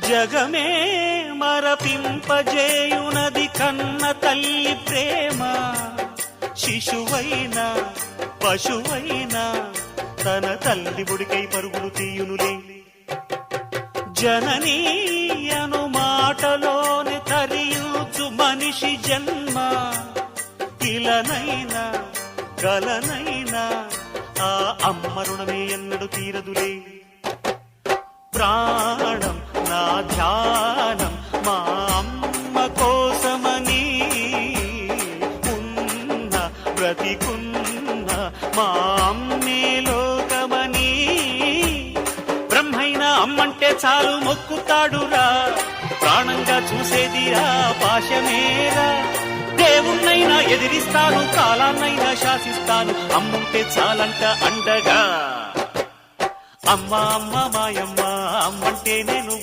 జగమే మరపింపజేయునది కన్న తల్లి ప్రేమ. శిశువైనా పశువైనా తన తల్లి బుడికై పరుగులు తీయునులే. జననీ అను మాటలోని తరియుచు మనిషి జన్మ. ఇలనైనా గలనైనా ఆ అమ్మ రుణమే ఎన్నడు తీరదులే. ప్రాణం నా ధ్యానం మా అమ్మ కోసమని, ఉన్న బ్రతికున్న మా అమ్మే లోకమని. బ్రహ్మైనా అమ్మంటే చాలు మొక్కుతాడురా, ప్రాణంగా చూసేది ఆ పాశమేరా. దేవుణ్ణైనా ఎదిరిస్తాను, కాలాన్నైనా శాసిస్తాను, అమ్ముంటే చాలంట అండగా. అమ్మ అమ్మ మాయమ్మ అమ్మంటే నేను